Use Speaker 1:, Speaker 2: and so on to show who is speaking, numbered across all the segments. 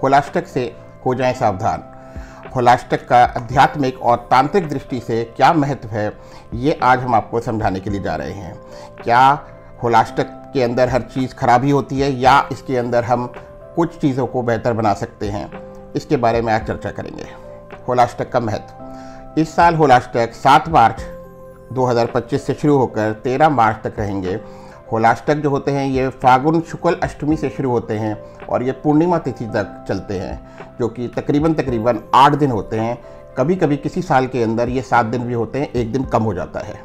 Speaker 1: होलाष्टक से हो जाएं सावधान। होलाष्टक का आध्यात्मिक और तांत्रिक दृष्टि से क्या महत्व है, ये आज हम आपको समझाने के लिए जा रहे हैं। क्या होलाष्टक के अंदर हर चीज़ खराब ही होती है या इसके अंदर हम कुछ चीज़ों को बेहतर बना सकते हैं, इसके बारे में आज चर्चा करेंगे। होलाष्टक का महत्व। इस साल होलाष्टक 7 मार्च 2025 से शुरू होकर 13 मार्च तक रहेंगे। होलाष्टक जो होते हैं ये फागुन शुक्ल अष्टमी से शुरू होते हैं और ये पूर्णिमा तिथि तक चलते हैं, जो कि तकरीबन 8 दिन होते हैं। कभी कभी किसी साल के अंदर ये 7 दिन भी होते हैं, एक दिन कम हो जाता है।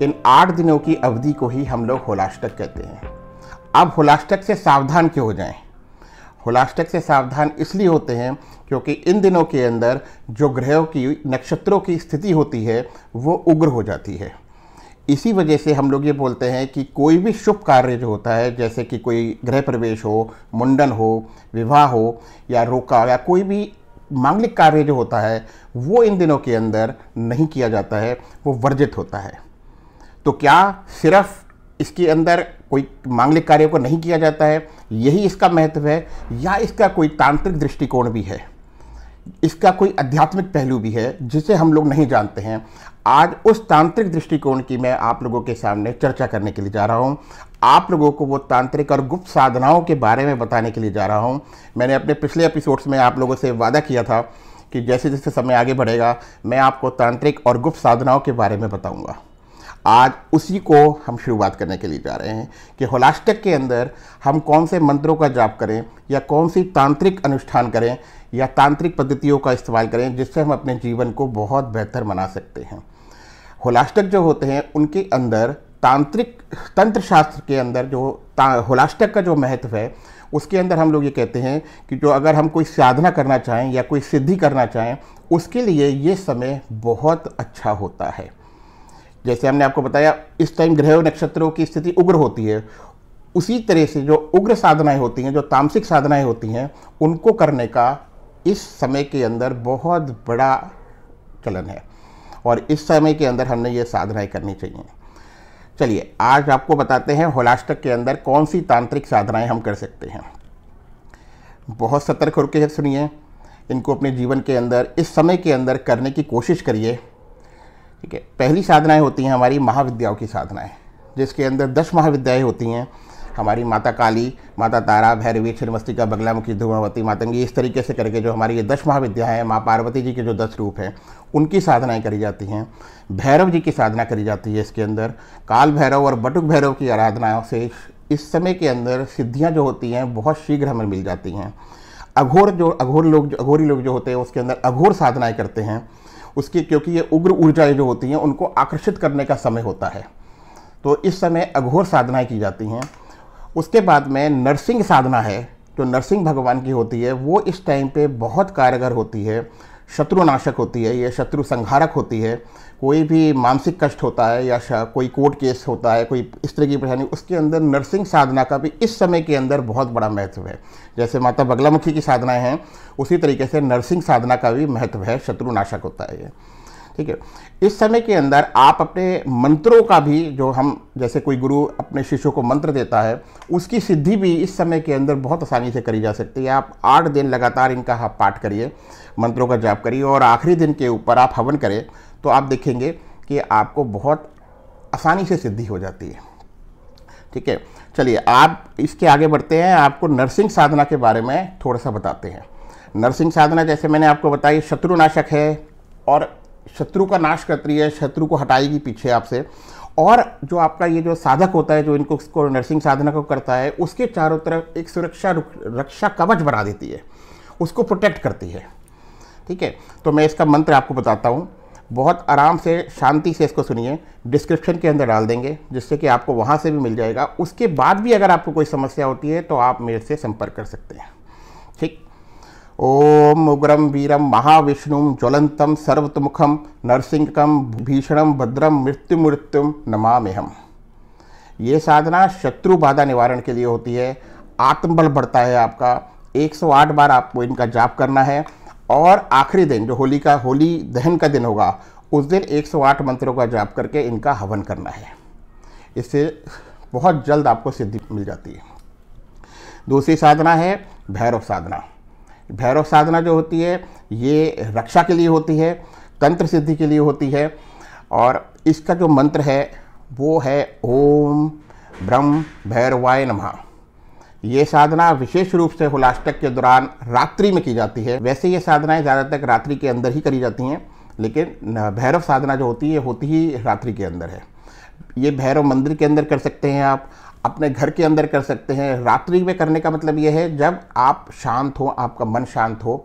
Speaker 1: इन 8 दिनों की अवधि को ही हम लोग होलाष्टक कहते हैं। अब होलाष्टक से सावधान क्यों हो जाएं? होलाष्टक से सावधान इसलिए होते हैं क्योंकि इन दिनों के अंदर जो ग्रहों की, नक्षत्रों की स्थिति होती है वो उग्र हो जाती है। इसी वजह से हम लोग ये बोलते हैं कि कोई भी शुभ कार्य जो होता है, जैसे कि कोई गृह प्रवेश हो, मुंडन हो, विवाह हो या रोका या कोई भी मांगलिक कार्य जो होता है, वो इन दिनों के अंदर नहीं किया जाता है, वो वर्जित होता है। तो क्या सिर्फ इसके अंदर कोई मांगलिक कार्यों को नहीं किया जाता है, यही इसका महत्व है, या इसका कोई तांत्रिक दृष्टिकोण भी है, इसका कोई आध्यात्मिक पहलू भी है जिसे हम लोग नहीं जानते हैं? आज उस तांत्रिक दृष्टिकोण की मैं आप लोगों के सामने चर्चा करने के लिए जा रहा हूं। आप लोगों को वो तांत्रिक और गुप्त साधनाओं के बारे में बताने के लिए जा रहा हूं। मैंने अपने पिछले एपिसोड्स में आप लोगों से वादा किया था कि जैसे जैसे समय आगे बढ़ेगा मैं आपको तांत्रिक और गुप्त साधनाओं के बारे में बताऊंगा। आज उसी को हम शुरुआत करने के लिए जा रहे हैं कि होलाष्टक के अंदर हम कौन से मंत्रों का जाप करें या कौन सी तांत्रिक अनुष्ठान करें या तांत्रिक पद्धतियों का इस्तेमाल करें जिससे हम अपने जीवन को बहुत बेहतर बना सकते हैं। होलाष्टक जो होते हैं उनके अंदर तांत्रिक तंत्र शास्त्र के अंदर जो होलाष्टक का जो महत्व है उसके अंदर हम लोग ये कहते हैं कि जो अगर हम कोई साधना करना चाहें या कोई सिद्धि करना चाहें उसके लिए ये समय बहुत अच्छा होता है। जैसे हमने आपको बताया इस टाइम ग्रह नक्षत्रों की स्थिति उग्र होती है, उसी तरह से जो उग्र साधनाएं होती हैं, जो तामसिक साधनाएं होती हैं, उनको करने का इस समय के अंदर बहुत बड़ा चलन है और इस समय के अंदर हमने ये साधनाएं करनी चाहिए। चलिए आज आपको बताते हैं होलाष्टक के अंदर कौन सी तांत्रिक साधनाएं हम कर सकते हैं। बहुत सतर्क होकर सुनिए, इनको अपने जीवन के अंदर इस समय के अंदर करने की कोशिश करिए। ठीक है, पहली साधनाएं होती हैं हमारी महाविद्याओं की साधनाएं, जिसके अंदर 10 महाविद्याएं होती हैं। हमारी माता काली, माता तारा, भैरवी, छिन्नमस्तिका, बगलामुखी, धूमावती, मातंगी, इस तरीके से करके जो हमारी ये 10 महाविद्याएं हैं, माँ पार्वती जी के जो 10 रूप हैं उनकी साधनाएं करी जाती हैं। भैरव जी की साधना करी जाती है। इसके अंदर काल भैरव और बटुक भैरव की आराधनाओं से इस समय के अंदर सिद्धियाँ जो होती हैं बहुत शीघ्र हमें मिल जाती हैं। अघोरी लोग जो होते हैं उसके अंदर अघोर साधनाएँ करते हैं उसकी, क्योंकि ये उग्र ऊर्जाएं जो होती हैं उनको आकर्षित करने का समय होता है, तो इस समय अघोर साधनाएं की जाती हैं। उसके बाद में नरसिंह साधना है, जो नरसिंह भगवान की होती है, वो इस टाइम पे बहुत कारगर होती है, शत्रुनाशक होती है, ये शत्रु संहारक होती है। कोई भी मानसिक कष्ट होता है या कोई कोर्ट केस होता है, कोई इस तरह की परेशानी, उसके अंदर नरसिंह साधना का भी इस समय के अंदर बहुत बड़ा महत्व है। जैसे माता बगलामुखी की साधनाएं हैं उसी तरीके से नरसिंह साधना का भी महत्व है, शत्रुनाशक होता है ये। ठीक है, इस समय के अंदर आप अपने मंत्रों का भी, जो हम जैसे कोई गुरु अपने शिष्यों को मंत्र देता है, उसकी सिद्धि भी इस समय के अंदर बहुत आसानी से करी जा सकती है। आप 8 दिन लगातार इनका पाठ करिए, मंत्रों का जाप करिए और आखिरी दिन के ऊपर आप हवन करें तो आप देखेंगे कि आपको बहुत आसानी से सिद्धि हो जाती है। ठीक है, चलिए आप इसके आगे बढ़ते हैं। आपको नरसिंह साधना के बारे में थोड़ा सा बताते हैं। नरसिंह साधना जैसे मैंने आपको बताई शत्रुनाशक है और शत्रु का नाश करती है, शत्रु को हटाएगी पीछे आपसे। और जो आपका ये जो साधक होता है जो इनको इसको नरसिंह साधना को करता है, उसके चारों तरफ एक रक्षा कवच बना देती है, उसको प्रोटेक्ट करती है। ठीक है, तो मैं इसका मंत्र आपको बताता हूँ, बहुत आराम से शांति से इसको सुनिए। डिस्क्रिप्शन के अंदर डाल देंगे जिससे कि आपको वहाँ से भी मिल जाएगा। उसके बाद भी अगर आपको कोई समस्या होती है तो आप मेरे से संपर्क कर सकते हैं। ठीक। ओम उग्रम वीरम महाविष्णुम ज्वलंतम सर्वतोमुखम नरसिंहकम भीषणम भद्रम मृत्युम नमाम्यहम्। ये साधना शत्रु बाधा निवारण के लिए होती है। आत्मबल बढ़ता है आपका। 108 बार आपको इनका जाप करना है और आखिरी दिन जो होली दहन का दिन होगा उस दिन 108 मंत्रों का जाप करके इनका हवन करना है। इससे बहुत जल्द आपको सिद्धि मिल जाती है। दूसरी साधना है भैरव साधना। भैरव साधना जो होती है ये रक्षा के लिए होती है, तंत्र सिद्धि के लिए होती है। और इसका जो मंत्र है वो है ओम ब्रह्म भैरवाय नमः। ये साधना विशेष रूप से होलाष्टक के दौरान रात्रि में की जाती है। वैसे ये साधनाएं ज़्यादातर रात्रि के अंदर ही करी जाती हैं, लेकिन भैरव साधना जो होती है होती ही रात्रि के अंदर है। ये भैरव मंदिर के अंदर कर सकते हैं, आप अपने घर के अंदर कर सकते हैं। रात्रि में करने का मतलब ये है जब आप शांत हो, आपका मन शांत हो,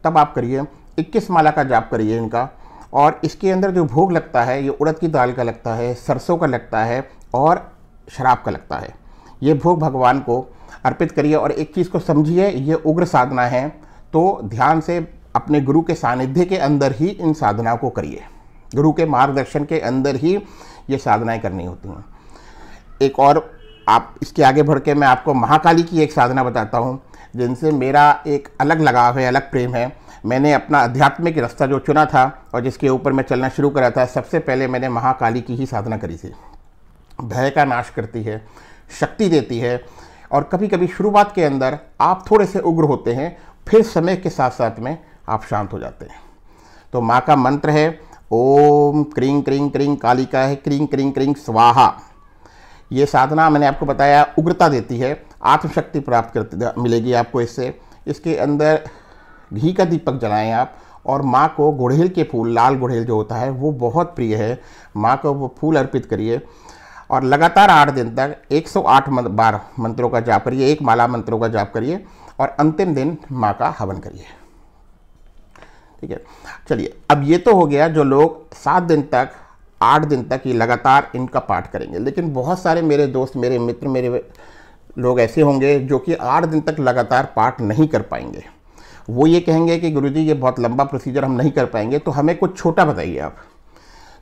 Speaker 1: तब आप करिए। 21 माला का जाप करिए इनका। और इसके अंदर जो भोग लगता है ये उड़द की दाल का लगता है, सरसों का लगता है और शराब का लगता है। ये भोग भगवान को अर्पित करिए। और एक चीज़ को समझिए, ये उग्र साधना है, तो ध्यान से अपने गुरु के सानिध्य के अंदर ही इन साधनाओं को करिए। गुरु के मार्गदर्शन के अंदर ही ये साधनाएं करनी होती हैं। एक और आप इसके आगे बढ़ के मैं आपको महाकाली की एक साधना बताता हूँ, जिनसे मेरा एक अलग लगाव है, अलग प्रेम है। मैंने अपना आध्यात्मिक रास्ता जो चुना था और जिसके ऊपर मैं चलना शुरू करा था, सबसे पहले मैंने महाकाली की ही साधना करी थी। भय का नाश करती है, शक्ति देती है। और कभी कभी शुरुआत के अंदर आप थोड़े से उग्र होते हैं, फिर समय के साथ साथ में आप शांत हो जाते हैं। तो माँ का मंत्र है ओम क्रीं क्रीं क्रीं कालिका है क्रीं क्रीं क्रीं स्वाहा। ये साधना मैंने आपको बताया उग्रता देती है, आत्मशक्ति प्राप्त करती मिलेगी आपको इससे। इसके अंदर घी का दीपक जलाएं आप, और माँ को गुड़हल के फूल, लाल गुड़हल जो होता है वो बहुत प्रिय है, माँ को वो फूल अर्पित करिए। और लगातार 8 दिन तक 108 बार मंत्रों का जाप करिए, 1 माला मंत्रों का जाप करिए, और अंतिम दिन माँ का हवन करिए। ठीक है, चलिए अब ये तो हो गया जो लोग 7 दिन तक 8 दिन तक ये लगातार इनका पाठ करेंगे। लेकिन बहुत सारे मेरे दोस्त, मेरे मित्र, मेरे लोग ऐसे होंगे जो कि 8 दिन तक लगातार पाठ नहीं कर पाएंगे। वो ये कहेंगे कि गुरुजी ये बहुत लंबा प्रोसीजर हम नहीं कर पाएंगे, तो हमें कुछ छोटा बताइए आप।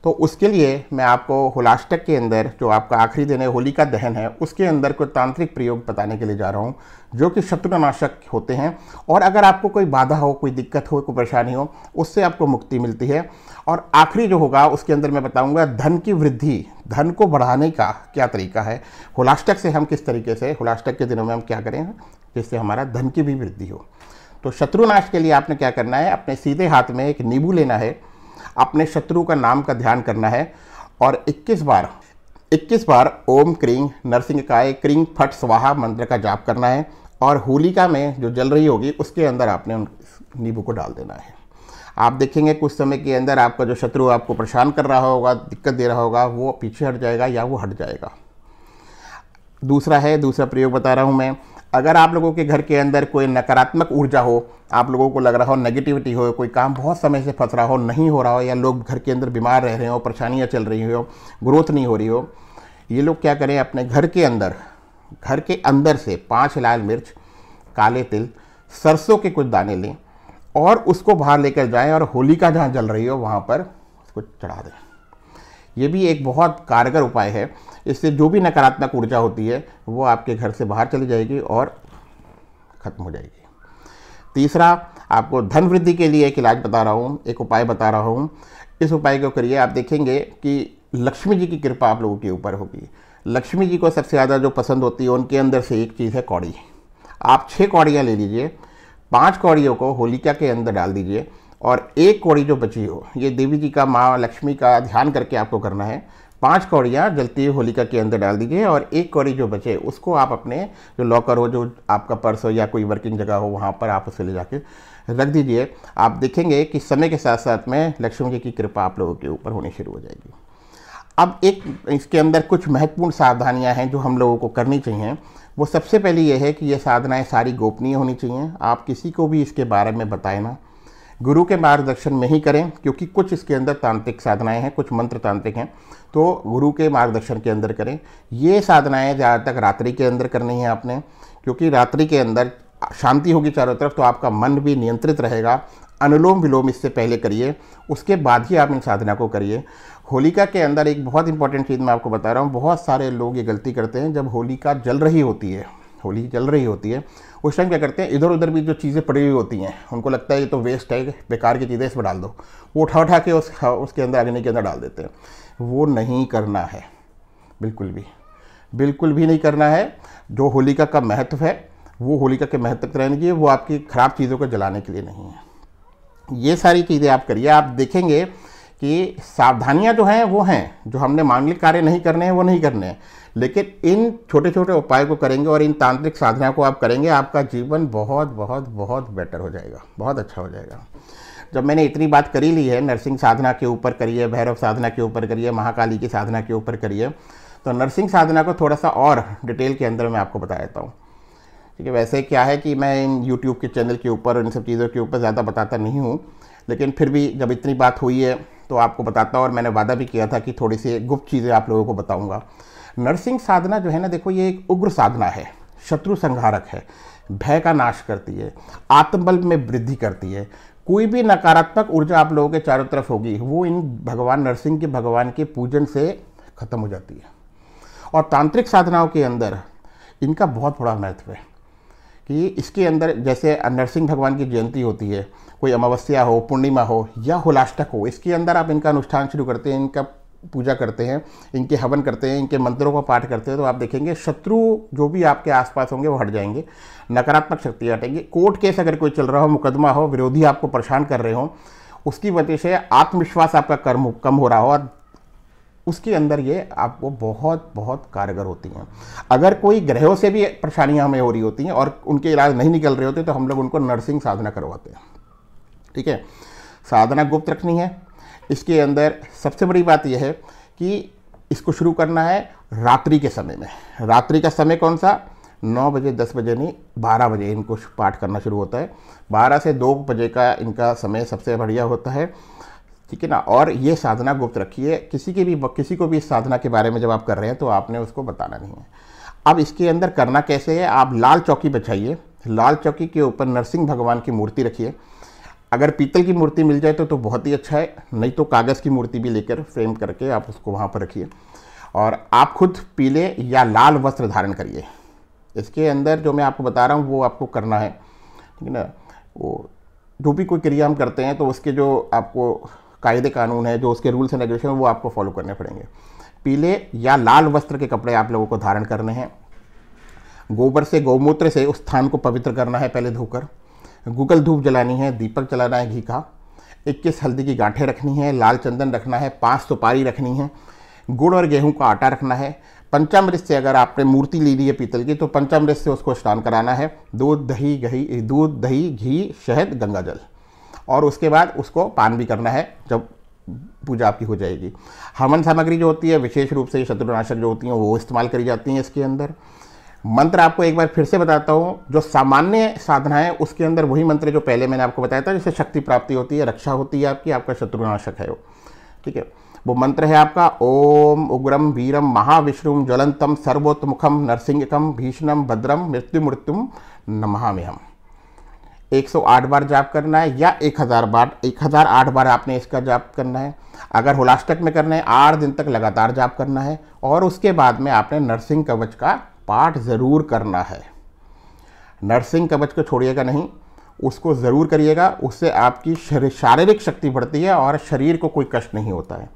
Speaker 1: तो उसके लिए मैं आपको होलाष्टक के अंदर जो आपका आखिरी दिन है, होलिका दहन है, उसके अंदर कोई तांत्रिक प्रयोग बताने के लिए जा रहा हूँ जो कि शत्रुनाशक होते हैं। और अगर आपको कोई बाधा हो, कोई दिक्कत हो, कोई परेशानी हो, उससे आपको मुक्ति मिलती है। और आखिरी जो होगा उसके अंदर मैं बताऊंगा धन की वृद्धि, धन को बढ़ाने का क्या तरीका है, होलाष्टक से हम किस तरीके से, होलाष्टक के दिनों में हम क्या करें जिससे हमारा धन की भी वृद्धि हो। तो शत्रुनाश के लिए आपने क्या करना है, अपने सीधे हाथ में एक नींबू लेना है, अपने शत्रु का नाम का ध्यान करना है और 21 बार ओम क्रीं नरसिंहकाय क्रीं फट स्वाहा मंत्र का जाप करना है। और होलिका में जो जल रही होगी उसके अंदर आपने उन नींबू को डाल देना है। आप देखेंगे कुछ समय के अंदर आपका जो शत्रु आपको परेशान कर रहा होगा, दिक्कत दे रहा होगा, वो पीछे हट जाएगा या वो हट जाएगा। दूसरा प्रयोग बता रहा हूँ मैं। अगर आप लोगों के घर के अंदर कोई नकारात्मक ऊर्जा हो, आप लोगों को लग रहा हो नेगेटिविटी हो, कोई काम बहुत समय से फंस रहा हो, नहीं हो रहा हो, या लोग घर के अंदर बीमार रह रहे हो, परेशानियां चल रही हो, ग्रोथ नहीं हो रही हो, ये लोग क्या करें, अपने घर के अंदर से 5 लाल मिर्च, काले तिल, सरसों के कुछ दाने लें और उसको बाहर लेकर जाएं और होलिका जहाँ जल रही हो वहाँ पर उसको चढ़ा दें। ये भी एक बहुत कारगर उपाय है। इससे जो भी नकारात्मक ऊर्जा होती है वो आपके घर से बाहर चली जाएगी और ख़त्म हो जाएगी। तीसरा, आपको धन वृद्धि के लिए एक इलाज बता रहा हूँ, एक उपाय बता रहा हूँ। इस उपाय को करिए, आप देखेंगे कि लक्ष्मी जी की कृपा आप लोगों के ऊपर होगी। लक्ष्मी जी को सबसे ज़्यादा जो पसंद होती है उनके अंदर से एक चीज़ है कौड़ी। आप 6 कौड़ियाँ ले लीजिए, 5 कौड़ियों को होलिका के अंदर डाल दीजिए और 1 कौड़ी जो बची हो, ये देवी जी का, माँ लक्ष्मी का ध्यान करके आपको करना है। 5 कौड़ियाँ जलती हुई होलिका के अंदर डाल दीजिए और 1 कौड़ी जो बचे उसको आप अपने जो लॉकर हो, जो आपका पर्स हो या कोई वर्किंग जगह हो, वहाँ पर आप उसे ले जाके रख दीजिए। आप देखेंगे कि समय के साथ साथ में लक्ष्मी जी की कृपा आप लोगों के ऊपर होनी शुरू हो जाएगी। अब एक इसके अंदर कुछ महत्वपूर्ण सावधानियां हैं जो हम लोगों को करनी चाहिए। वो सबसे पहले ये है कि ये साधनाएं सारी गोपनीय होनी चाहिए। आप किसी को भी इसके बारे में बताएं ना, गुरु के मार्गदर्शन में ही करें, क्योंकि कुछ इसके अंदर तांत्रिक साधनाएं हैं, कुछ मंत्र तांत्रिक हैं, तो गुरु के मार्गदर्शन के अंदर करें। ये साधनाएं ज़्यादातर रात्रि के अंदर करनी है आपने, क्योंकि रात्रि के अंदर शांति होगी चारों तरफ, तो आपका मन भी नियंत्रित रहेगा। अनुलोम विलोम इससे पहले करिए, उसके बाद ही आप इन साधना को करिए। होलिका के अंदर एक बहुत इंपॉर्टेंट चीज़ मैं आपको बता रहा हूँ, बहुत सारे लोग ये गलती करते हैं। जब होलिका जल रही होती है, होली जल रही होती है, उस टाइम क्या करते हैं, इधर उधर भी जो चीज़ें पड़ी हुई होती हैं, उनको लगता है ये तो वेस्ट है, बेकार की चीज़ें इसमें डाल दो, वो उठा के उसके अंदर, अग्नि के अंदर डाल देते हैं। वो नहीं करना है, बिल्कुल भी नहीं करना है। जो होलिका का महत्व है वो होलिका के महत्व तक रहने के लिए, वो आपकी खराब चीज़ों को जलाने के लिए नहीं है। ये सारी चीज़ें आप करिए। आप देखेंगे कि सावधानियां जो हैं वो हैं, जो हमने मांगलिक कार्य नहीं करने हैं वो नहीं करने हैं, लेकिन इन छोटे छोटे उपायों को करेंगे और इन तांत्रिक साधना को आप करेंगे, आपका जीवन बहुत बहुत बहुत बेटर हो जाएगा, बहुत अच्छा हो जाएगा। जब मैंने इतनी बात करी ली है, नरसिंह साधना के ऊपर करिए, भैरव साधना के ऊपर करिए, महाकाली की साधना के ऊपर करिए, तो नरसिंह साधना को थोड़ा सा और डिटेल के अंदर मैं आपको बता देता हूँ। ठीक है, वैसे क्या है कि मैं इन यूट्यूब के चैनल के ऊपर और इन सब चीज़ों के ऊपर ज़्यादा बताता नहीं हूँ, लेकिन फिर भी जब इतनी बात हुई है तो आपको बताता हूँ, और मैंने वादा भी किया था कि थोड़ी सी गुप्त चीज़ें आप लोगों को बताऊँगा। नरसिंह साधना जो है ना, देखो ये एक उग्र साधना है, शत्रु संहारक है, भय का नाश करती है, आत्मबल में वृद्धि करती है। कोई भी नकारात्मक ऊर्जा आप लोगों के चारों तरफ होगी वो इन भगवान नरसिंह के भगवान के पूजन से खत्म हो जाती है। और तांत्रिक साधनाओं के अंदर इनका बहुत बड़ा महत्व है कि इसके अंदर जैसे नरसिंह भगवान की जयंती होती है, कोई अमावस्या हो, पूर्णिमा हो या होलाष्टक हो, इसके अंदर आप इनका अनुष्ठान शुरू करते हैं, इनका पूजा करते हैं, इनके हवन करते हैं, इनके मंत्रों का पाठ करते हैं, तो आप देखेंगे शत्रु जो भी आपके आसपास होंगे वो हट जाएंगे, नकारात्मक शक्ति हटेंगी। कोर्ट केस अगर कोई चल रहा हो, मुकदमा हो, विरोधी आपको परेशान कर रहे हो, उसकी वजह से आत्मविश्वास आपका कम हो रहा हो, और उसके अंदर ये आपको बहुत बहुत कारगर होती हैं। अगर कोई ग्रहों से भी परेशानियां हमें हो रही होती हैं और उनके इलाज नहीं निकल रहे होते, तो हम लोग उनको नरसिंह साधना करवाते हैं। ठीक है, साधना गुप्त रखनी है। इसके अंदर सबसे बड़ी बात यह है कि इसको शुरू करना है रात्रि के समय में। रात्रि का समय कौन सा? 9 बजे, 10 बजे नहीं, 12 बजे इनको पाठ करना शुरू होता है। 12 से 2 बजे का इनका समय सबसे बढ़िया होता है। ठीक है ना। और ये साधना गुप्त रखिए। किसी को भी इस साधना के बारे में जब आप कर रहे हैं तो आपने उसको बताना नहीं है। अब इसके अंदर करना कैसे है? आप लाल चौकी बिछाइए, लाल चौकी के ऊपर नरसिंह भगवान की मूर्ति रखिए। अगर पीतल की मूर्ति मिल जाए तो बहुत ही अच्छा है, नहीं तो कागज़ की मूर्ति भी लेकर फ्रेम करके आप उसको वहाँ पर रखिए। और आप खुद पीले या लाल वस्त्र धारण करिए। इसके अंदर जो मैं आपको बता रहा हूँ वो आपको करना है, ठीक है ना। वो जो भी कोई क्रिया हम करते हैं तो उसके जो आपको कायदे कानून है, जो उसके रूल्स एंड रेगुलेशन, वो आपको फॉलो करने पड़ेंगे। पीले या लाल वस्त्र के कपड़े आप लोगों को धारण करने हैं। गोबर से, गौमूत्र से उस स्थान को पवित्र करना है पहले धोकर। गूगल धूप जलानी है, दीपक जलाना है घी का, 21 हल्दी की गांठें रखनी है, लाल चंदन रखना है, 5 सुपारी रखनी है, गुड़ और गेहूं का आटा रखना है। पंचामृत से, अगर आपने मूर्ति ली ली है पीतल की, तो पंचामृत से उसको स्नान कराना है। दूध, दही, घी, शहद, गंगा जल, और उसके बाद उसको पान भी करना है जब पूजा आपकी हो जाएगी। हवन सामग्री जो होती है विशेष रूप से शत्रुनाशक जो होती हैं वो इस्तेमाल करी जाती हैं इसके अंदर। मंत्र आपको एक बार फिर से बताता हूँ, जो सामान्य साधना है उसके अंदर वही मंत्र जो पहले मैंने आपको बताया था, जिससे शक्ति प्राप्ति होती है, रक्षा होती है आपकी, आपका शत्रुनाशक है वो। ठीक है, वो मंत्र है आपका ओम उग्रम वीरम महाविष्णुम ज्वलंतम सर्वोत्मुखम नरसिंहकम भीषणम भद्रम मृत्युम नमाम्यहम्। 108 बार जाप करना है या 1008 बार आपने इसका जाप करना है। अगर होलाष्टक में करना है 8 दिन तक लगातार जाप करना है। और उसके बाद में आपने नरसिंह कवच का पाठ ज़रूर करना है। नरसिंह कवच को छोड़िएगा नहीं, उसको ज़रूर करिएगा। उससे आपकी शारीरिक शक्ति बढ़ती है और शरीर को कोई कष्ट नहीं होता है।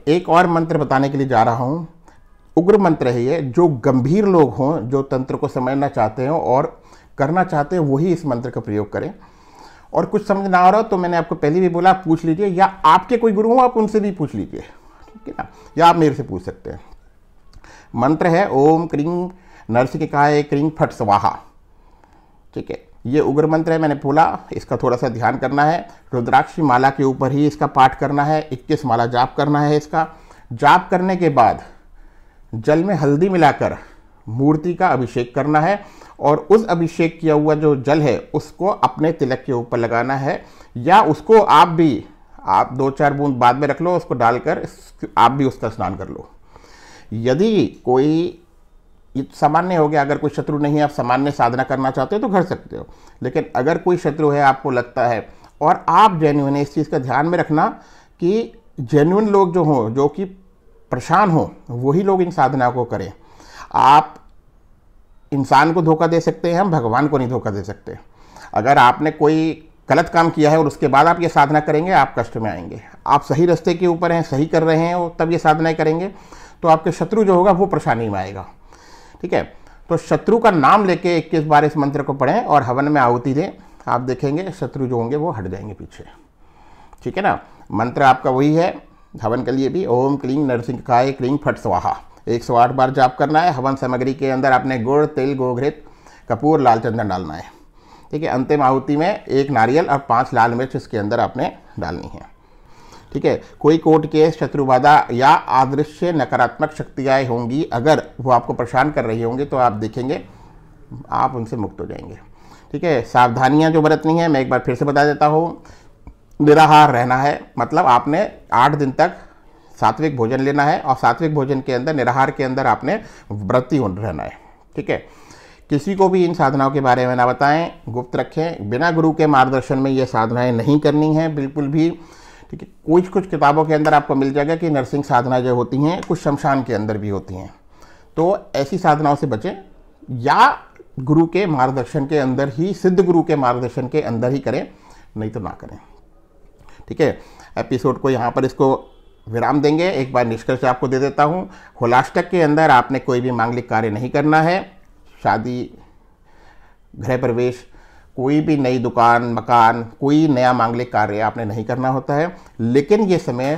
Speaker 1: एक और मंत्र बताने के लिए जा रहा हूँ, उग्र मंत्र है ये। जो गंभीर लोग हों, जो तंत्र को समझना चाहते हो और करना चाहते हैं, वही इस मंत्र का प्रयोग करें। और कुछ समझ ना आ रहा हो तो मैंने आपको पहले भी बोला, पूछ लीजिए, या आपके कोई गुरु हो आप उनसे भी पूछ लीजिए, ठीक है ना, या आप मेरे से पूछ सकते हैं। मंत्र है ओम क्रीं नरसिंहाय क्रीं फट स्वाहा। ठीक है, ये उग्र मंत्र है, मैंने बोला इसका थोड़ा सा ध्यान करना है। रुद्राक्षी माला के ऊपर ही इसका पाठ करना है। 21 माला जाप करना है। इसका जाप करने के बाद जल में हल्दी मिलाकर मूर्ति का अभिषेक करना है, और उस अभिषेक किया हुआ जो जल है उसको अपने तिलक के ऊपर लगाना है, या उसको आप 2-4 बूंद बाद में रख लो, उसको डालकर आप भी उसका स्नान कर लो। यदि कोई सामान्य हो गया, अगर कोई शत्रु नहीं है, आप सामान्य साधना करना चाहते हो तो कर सकते हो। लेकिन अगर कोई शत्रु है आपको लगता है, और आप जेन्युइन, इस चीज़ का ध्यान में रखना कि जेन्युइन लोग जो हों, जो कि परेशान हों, वही लोग इन साधना को करें। आप इंसान को धोखा दे सकते हैं, हम भगवान को नहीं धोखा दे सकते। अगर आपने कोई गलत काम किया है और उसके बाद आप ये साधना करेंगे, आप कष्ट में आएंगे। आप सही रास्ते के ऊपर हैं, सही कर रहे हैं, और तब ये साधनाएं करेंगे, तो आपके शत्रु जो होगा वो परेशानी में आएगा। ठीक है, तो शत्रु का नाम लेके 21 बार इस मंत्र को पढ़ें और हवन में आहुति दें। आप देखेंगे शत्रु जो होंगे वो हट जाएंगे पीछे। ठीक है ना। मंत्र आपका वही है हवन के लिए भी, ओम क्लीं नरसिंहाय क्लीं फट स्वाहा 108 बार जाप करना है। हवन सामग्री के अंदर आपने गुड़, तिल, गोघृत, कपूर, लाल चंदन डालना है। ठीक है। अंतिम आहुति में 1 नारियल और 5 लाल मिर्च इसके अंदर आपने डालनी है। ठीक है। कोई कोर्ट केस, शत्रुबाधा या अदृश्य नकारात्मक शक्तियाँ होंगी, अगर वो आपको परेशान कर रही होंगी तो आप देखेंगे आप उनसे मुक्त हो जाएंगे। ठीक है। सावधानियां जो बरतनी है मैं एक बार फिर से बता देता हूँ। निराहार रहना है, मतलब आपने 8 दिन तक सात्विक भोजन लेना है और सात्विक भोजन के अंदर, निराहार के अंदर आपने व्रती रहना है। ठीक है। किसी को भी इन साधनाओं के बारे में ना बताएं, गुप्त रखें। बिना गुरु के मार्गदर्शन में ये साधनाएं नहीं करनी है बिल्कुल भी। ठीक है। कुछ किताबों के अंदर आपको मिल जाएगा कि नरसिंह साधना जो होती हैं कुछ शमशान के अंदर भी होती हैं, तो ऐसी साधनाओं से बचें या गुरु के मार्गदर्शन के अंदर ही, सिद्ध गुरु के मार्गदर्शन के अंदर ही करें, नहीं तो ना करें। ठीक है। एपिसोड को यहाँ पर इसको विराम देंगे। एक बार निष्कर्ष आपको दे देता हूँ। होलाष्टक के अंदर आपने कोई भी मांगलिक कार्य नहीं करना है। शादी, गृह प्रवेश, कोई भी नई दुकान, मकान, कोई नया मांगलिक कार्य आपने नहीं करना होता है। लेकिन ये समय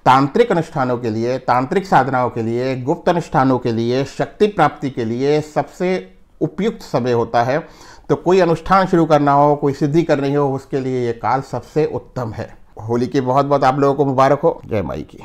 Speaker 1: तांत्रिक अनुष्ठानों के लिए, तांत्रिक साधनाओं के लिए, गुप्त अनुष्ठानों के लिए, शक्ति प्राप्ति के लिए सबसे उपयुक्त समय होता है। तो कोई अनुष्ठान शुरू करना हो, कोई सिद्धि करनी हो, उसके लिए ये काल सबसे उत्तम है। होली की बहुत बहुत आप लोगों को मुबारक हो। जय माई की।